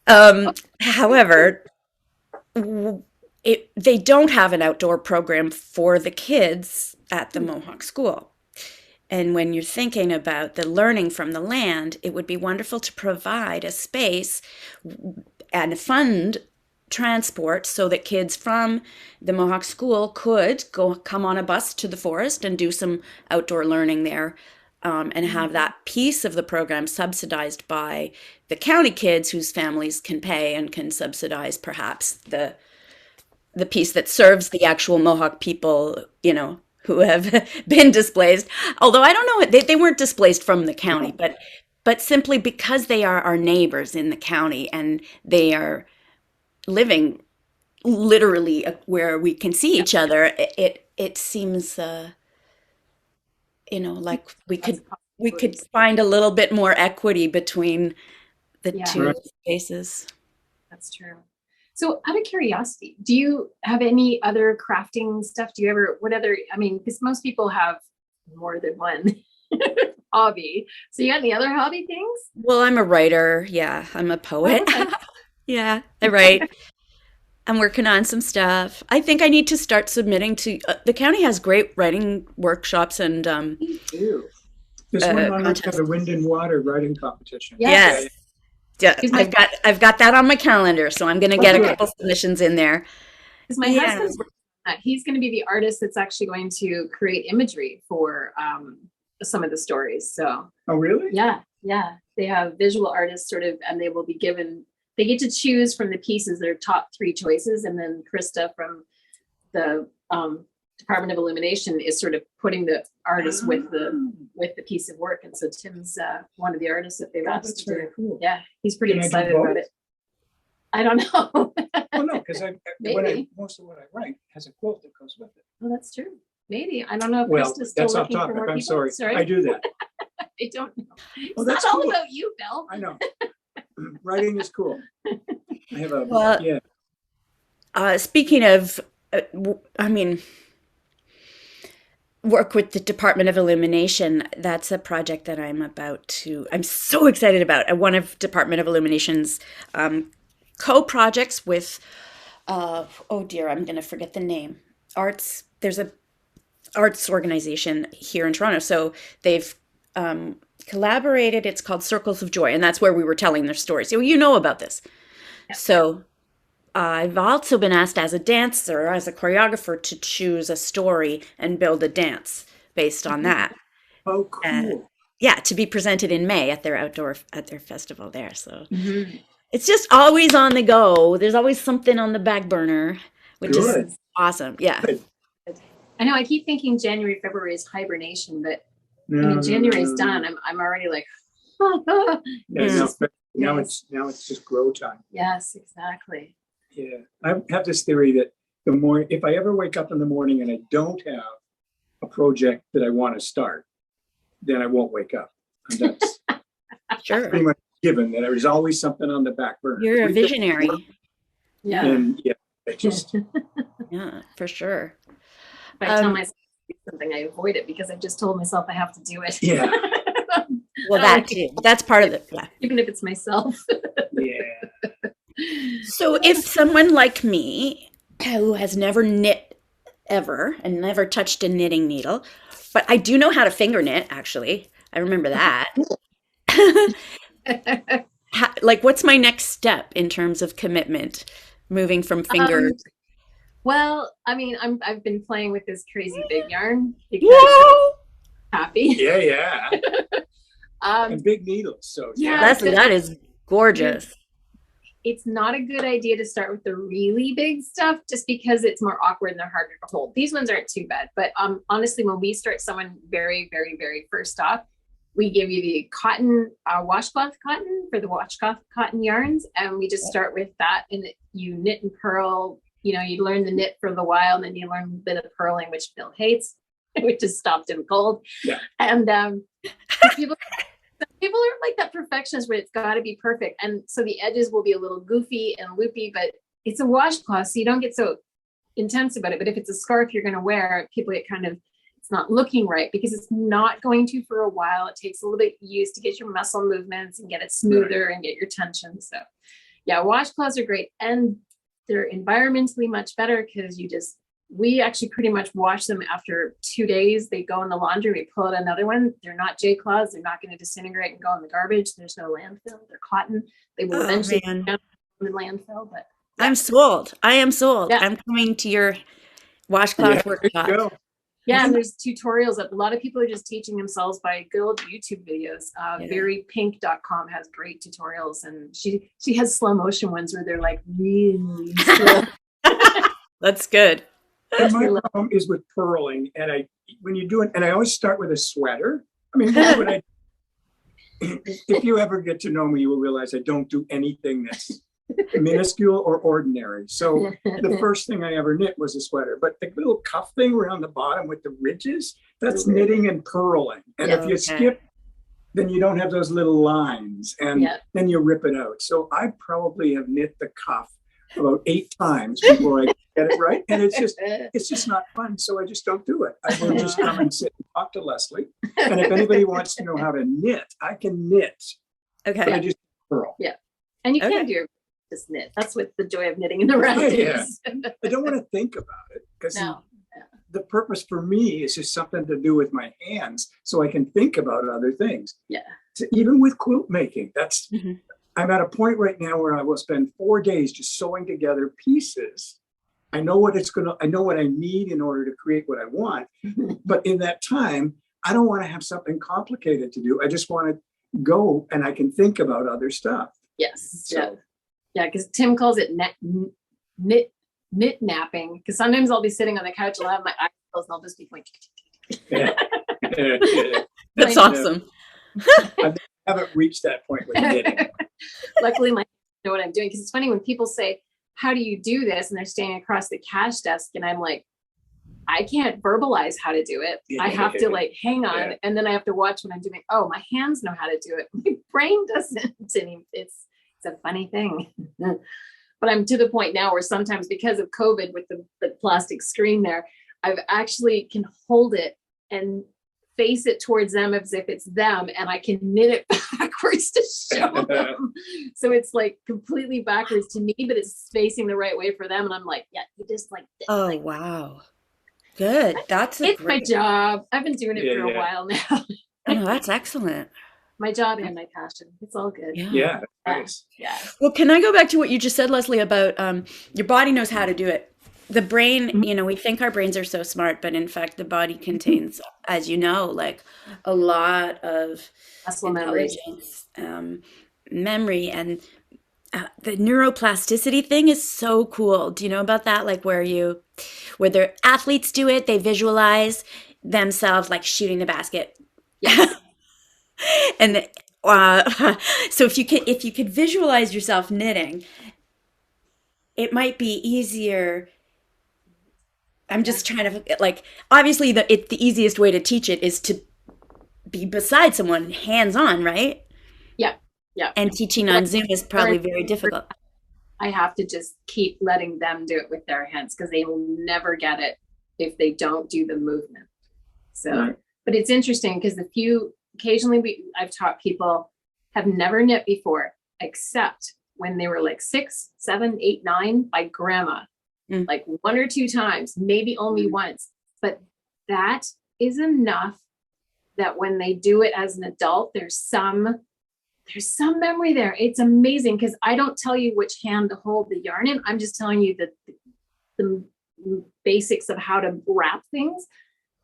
it. However, they don't have an outdoor program for the kids at the Mohawk school. And when you're thinking about the learning from the land, it would be wonderful to provide a space and fund transport so that kids from the Mohawk school could come on a bus to the forest and do some outdoor learning there, and have that piece of the program subsidized by the county kids whose families can pay and can subsidize perhaps the piece that serves the actual Mohawk people, who have been displaced. Although I don't know, they weren't displaced from the county, but simply because they are our neighbors in the county and they are living literally where we can see each other, it seems like we could find a little bit more equity between the two spaces. That's true. So out of curiosity, do you have any other crafting stuff? Because most people have more than one hobby. So you got any other hobby things? Well, I'm a writer. Yeah, I'm a poet. Oh, okay. Yeah, I write. I'm working on some stuff. I think I need to start submitting to, the county has great writing workshops and Me too. This one on the Wind and Water writing competition. Yes. Yeah, I've got that on my calendar, so I'm going to get a couple submissions in there. Because my husband's working on that. He's going to be the artist that's actually going to create imagery for some of the stories. So. Oh, really? Yeah. They have visual artists and they will be given. They get to choose from the pieces, their top 3 choices, and then Krista from the Department of Illumination is sort of putting the artist with the piece of work. And so Tim's one of the artists that they've asked to do. Cool. Yeah, he's pretty excited about it. I don't know. Well, no, because most of what I write has a quote that goes with it. Well, that's true. Maybe. I don't know if well, Krista's still looking for more I'm people. sorry. I do that. I don't know. Well, it's that's not all cool. about you, Bill. I know. writing is cool. I have a, Well, yeah. speaking of, I mean, work with the Department of Illumination, that's a project that I'm so excited about. One of Department of Illumination's co-projects with, oh dear, I'm going to forget the name. There's a arts organization here in Toronto. So they've collaborated. It's called Circles of Joy, and that's where we were telling their stories. So you know about this. So I've also been asked as a dancer, as a choreographer, to choose a story and build a dance based on that. Oh, cool. Yeah, to be presented in May at their festival there. So it's just always on the go. There's always something on the back burner, which is awesome. Yeah. Good. I know. I keep thinking January, February is hibernation, but No, when January's done, I'm already like, yeah, now it's just grow time. yes, exactly. Yeah, I have this theory that if I ever wake up in the morning and I don't have a project that I want to start, then I won't wake up. And that's Sure. pretty much given that there's always something on the back burner. You're a visionary. Yeah. And yeah, it just Yeah, for sure. If I tell myself to do something, I avoid it because I've just told myself I have to do it. yeah, Well, that too. That's part of it. Yeah. Even if it's myself. yeah. So if someone like me who has never knit ever and never touched a knitting needle, but I do know how to finger knit, actually. I remember that. Like, what's my next step in terms of commitment, moving from finger? Well, I mean, I've been playing with this crazy big yarn because Whoa! I'm happy. Yeah. And big needles. So Yeah. Leslie, that is gorgeous. It's not a good idea to start with the really big stuff just because it's more awkward and they're harder to hold. These ones aren't too bad, but honestly, when we start someone very, very, very first off, we give you the cotton, washcloth cotton for the washcloth cotton yarns, and we just start with that, and you knit and purl. You know, you learn the knit for the while, and then you learn a bit of purling, which Bill hates, which is stopped him cold. Yeah. And people are like that perfectionist where it's got to be perfect, and so the edges will be a little goofy and loopy, but it's a washcloth, so you don't get so intense about it. But if it's a scarf you're going to wear, people get kind of, it's not looking right because it's not going to for a while. It takes a little bit of use to get your muscle movements and get it smoother and get your tension. So yeah, washcloths are great, and they're environmentally much better because we actually pretty much wash them after 2 days. They go in the laundry, we pull out another one. They're not J-cloths. They're not going to disintegrate and go in the garbage. There's no landfill. They're cotton. They will eventually go in the landfill, but I'm sold. I am sold. Yeah. I'm coming to your washcloth there you workshop. go. yeah, and there's tutorials up. A lot of people are just teaching themselves by good old YouTube videos. Verypink.com has great tutorials, and she has slow motion ones where they're like really slow. That's good. And my problem is with purling, and when you do it, and I always start with a sweater. I mean, that's what if you ever get to know me, you will realize I don't do anything that's minuscule or ordinary. So the first thing I ever knit was a sweater, but the little cuff thing around the bottom with the ridges, that's knitting and purling. And if you skip, then you don't have those little lines, and then you rip it out. So I probably have knit the cuff about 8 times before I get it right. And it's just not fun. So I just don't do it. I will just come and sit and talk to Lesley. And if anybody wants to know how to knit, I can knit. Okay. But I just purl. Yeah. And you can do just knit. That's what the joy of knitting in the round is. I don't want to think about it because No. the purpose for me is just something to do with my hands so I can think about other things. Yeah. So even with quilt making, I'm at a point right now where I will spend 4 days just sewing together pieces. I know what I need in order to create what I want. But in that time, I don't want to have something complicated to do. I just want to go and I can think about other stuff. Yes. So, Yeah. Because Tim calls it knit napping. Because sometimes I'll be sitting on the couch, I'll have my eyes closed, and I'll just be going. That's awesome. I haven't reached that point with knitting. Luckily, I know what I'm doing, because it's funny when people say, "How do you do this?" and they're standing across the cash desk, and I'm like, I can't verbalize how to do it. I have to hang on, and then I have to watch when I'm doing. Oh, my hands know how to do it. My brain doesn't. It's a funny thing. But I'm to the point now where sometimes because of COVID with the plastic screen there, I've actually can hold it and face it towards them as if it's them, and I can knit it backwards to show them. So it's like completely backwards to me, but it's facing the right way for them. And I'm like, yeah, you just like this. Oh, Like, wow. Good. That's it's my job. I've been doing it for a while now. Oh, that's excellent. My job and my passion. It's all good. Yeah, nice. Yeah. Well, can I go back to what you just said, Lesley, about your body knows how to do it? The brain, we think our brains are so smart, but in fact, the body contains, as you know, like a lot of Muscle memory. intelligence, memory, and the neuroplasticity thing is so cool. Do you know about that? Like where the athletes do it, they visualize themselves like shooting the basket. Yeah. And so if you could visualize yourself knitting, it might be easier. I'm just trying to like, obviously the easiest way to teach it is to be beside someone hands-on, right? Yeah. Yeah. And teaching on Zoom is probably very difficult. I have to just keep letting them do it with their hands because they will never get it if they don't do the movement. So, but it's interesting because occasionally I've taught people have never knit before, except when they were like 6, 7, 8, 9 by grandma, like 1 or 2 times, maybe only once. But that is enough that when they do it as an adult, there's some memory there. It's amazing because I don't tell you which hand to hold the yarn in. I'm just telling you the basics of how to wrap things.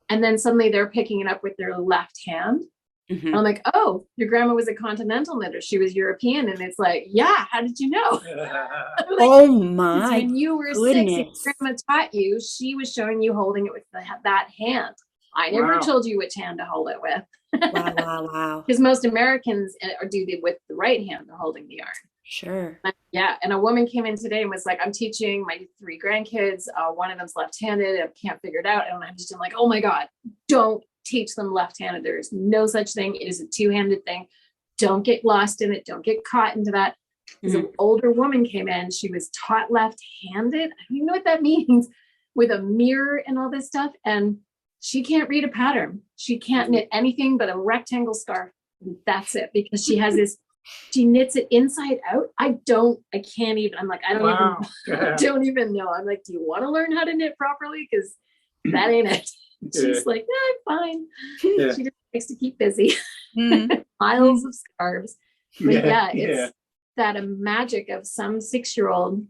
And then suddenly they're picking it up with their left hand. Mm-hmm. And I'm like, oh, your grandma was a continental knitter. She was European. And it's like, yeah, how did you know? Like, oh my when you were goodness. 6 and grandma taught you, she was showing you holding it with that hand. I never told you which hand to hold it with. Wow. Because most Americans do it with the right hand holding the yarn. Sure. Yeah. And a woman came in today and was like, I'm teaching my 3 grandkids. One of them's left-handed. I can't figure it out. And I'm like, oh my God, don't teach them left-handed. There is no such thing. It is a 2-handed thing. Don't get lost in it. Don't get caught into that. Because an older woman came in. She was taught left-handed. I don't even know what that means, with a mirror and all this stuff. And she can't read a pattern. She can't knit anything but a rectangle scarf. That's it, because she has this, she knits it inside out. I can't even, I'm like, I don't even know. I'm like, do you want to learn how to knit properly? Because that ain't it. She's like, I'm fine. She just likes to keep busy. Piles of scarves. But it's that a magic of some 6-year-old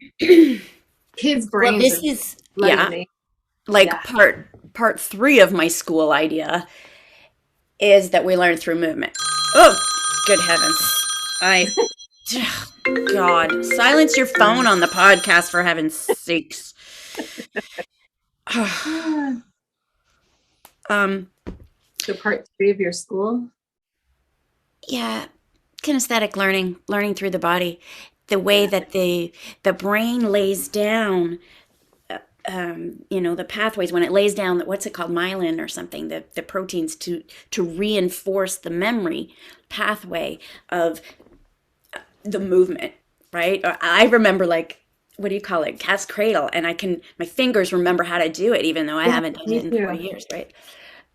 kid's brain. Well, this is part 3 of my school idea is that we learn through movement. Oh, good heavens. God, silence your phone on the podcast, for heaven's sakes. So part 3 of your school? Yeah, kinesthetic learning through the body, the way that the brain lays down, the pathways when it lays down, what's it called, myelin or something, the proteins to reinforce the memory pathway of the movement, right? I remember, like, what do you call it, cat's cradle, and my fingers remember how to do it even though I haven't done it in 40 years, right?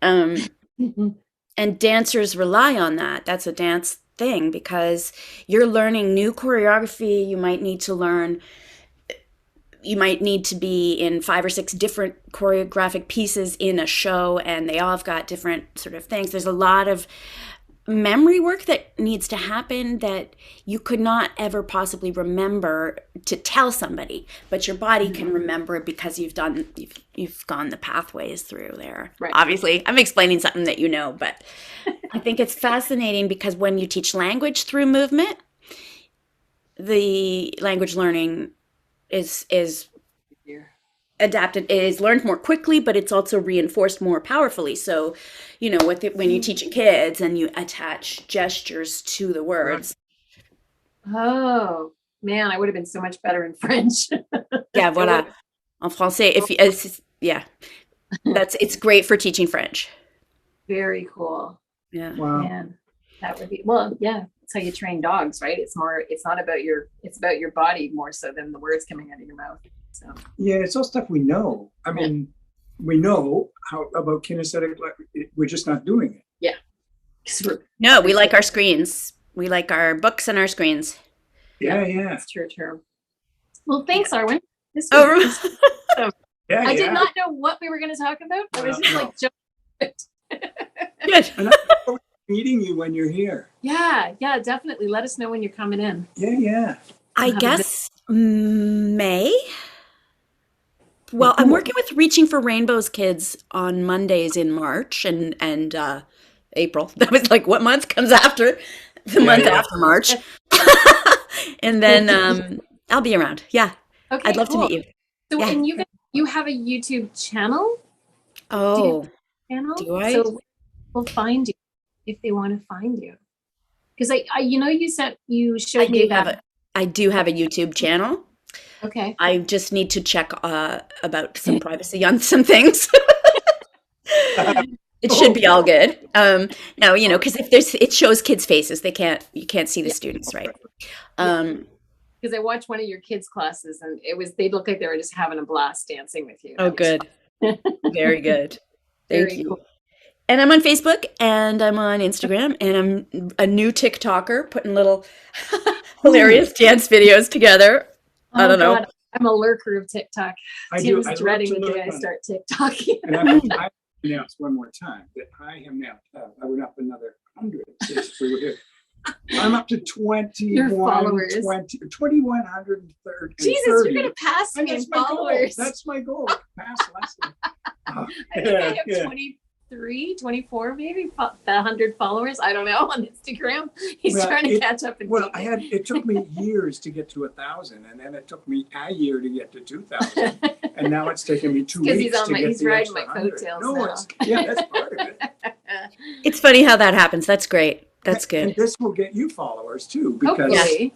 And dancers rely on that. That's a dance thing, because you're learning new choreography. You might need to be in 5 or 6 different choreographic pieces in a show, and they all have got different sort of things. There's a lot of memory work that needs to happen that you could not ever possibly remember to tell somebody, but your body can remember it because you've gone the pathways through there. Right. Obviously, I'm explaining something that you know, but I think it's fascinating because when you teach language through movement, the language learning is adapted, is learned more quickly, but it's also reinforced more powerfully. So, when you teach kids and you attach gestures to the words. Oh man, I would have been so much better in French. Yeah, voilà. En français, it's great for teaching French. Very cool. Yeah. Wow. Man. That would be, well, yeah, that's how you train dogs, right? It's not about it's about your body more so than the words coming out of your mouth. So Yeah, it's all stuff we know. I mean, we know how about kinesthetic. We're just not doing it. yeah. No, we like our screens. We like our books and our screens. Yeah. That's true. Well, thanks, Arwen. This Oh, was awesome. Yeah, I did not know what we were going to talk about. I was just like, good. And I look forward to meeting you when you're here. yeah, definitely. Let us know when you're coming in. Yeah. I Have a guess May. Well, I'm working with Reaching for Rainbows kids on Mondays in March and April. That was like what month comes after the month after March. And then I'll be around. Yeah. Okay, I'd love to meet you. So, Yeah. and you have a YouTube channel? Oh, do I? So we'll find you if they want to find you. Because you showed me that. I do have a YouTube channel. Okay. I just need to check about some privacy on some things. It should be all good. No, because it shows kids' faces, you can't see the students, right? Because I watched one of your kids' classes, and they looked like they were just having a blast dancing with you. Oh, good. Very good. Thank you. Cool. And I'm on Facebook, and I'm on Instagram, and I'm a new TikToker, putting little hilarious dance videos together. I don't know. I'm a lurker of TikTok. Tim's dreading the day I start TikToking. And I announce one more time that I am now, I went up another 100 since we were here. I'm up to 2,130. Jesus, you're going to pass me in followers. That's my goal. Pass Lesley. I think I have 23, 24, maybe 100 followers. I don't know, on Instagram. He's trying to catch up. It took me years to get to 1,000, and then it took me a year to get to 2,000, and now it's taken me 2 weeks to get he's riding my coattails now. That's part of it. It's funny how that happens. That's great. That's good. And this will get you followers too, because hopefully.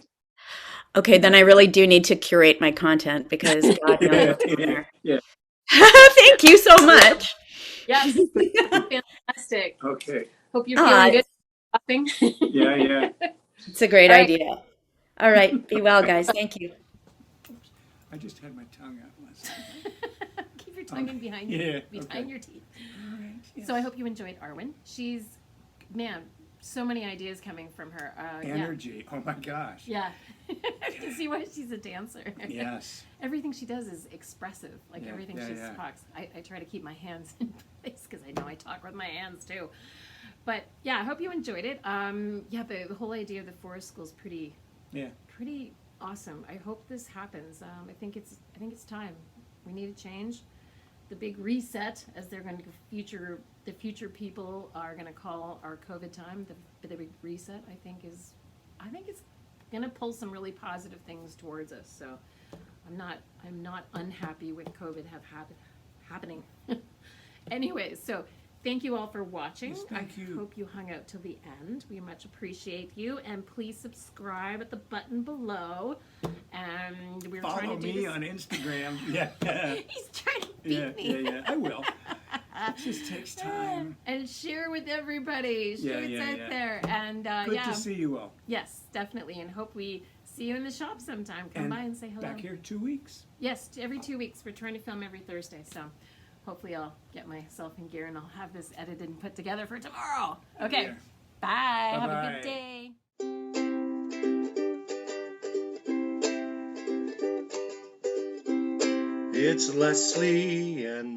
Okay, then I really do need to curate my content because God knows what's in there. Yeah. Thank you so much. Yes, fantastic. Okay. Hope you're feeling good. Shopping. Yeah. It's a great idea. All right, be well, guys. Thank you. I just had my tongue out. Keep your tongue in behind your teeth. All right. Yes. So I hope you enjoyed Arwen. She's, so many ideas coming from her. Energy. Yeah. Oh my gosh. Yeah. I can see why she's a dancer. Yes. Everything she does is expressive. Like everything she talks. I try to keep my hands in place because I know I talk with my hands too. But yeah, I hope you enjoyed it. The whole idea of the forest school is pretty awesome. I hope this happens. I think it's time. We need a change. The big reset, as they're going to the future people are going to call our COVID time, the big reset. I think it's going to pull some really positive things towards us. So I'm not unhappy with COVID happening. Anyways, so thank you all for watching. Yes, thank you. I hope you hung out till the end. We much appreciate you, and please subscribe at the button below. And we're Follow trying to do me this. on Instagram. Yeah. He's trying to beat me. Yeah. I will. It just takes time. And share with everybody. Share it's out there. And good to see you all. Yes, definitely. And hope we see you in the shop sometime. Come by and say hello. Back here 2 weeks. Yes, every 2 weeks. We're trying to film every Thursday. So hopefully I'll get myself in gear and I'll have this edited and put together for tomorrow. Okay. Yeah. Bye. Bye-bye. Have a good day. It's Lesley and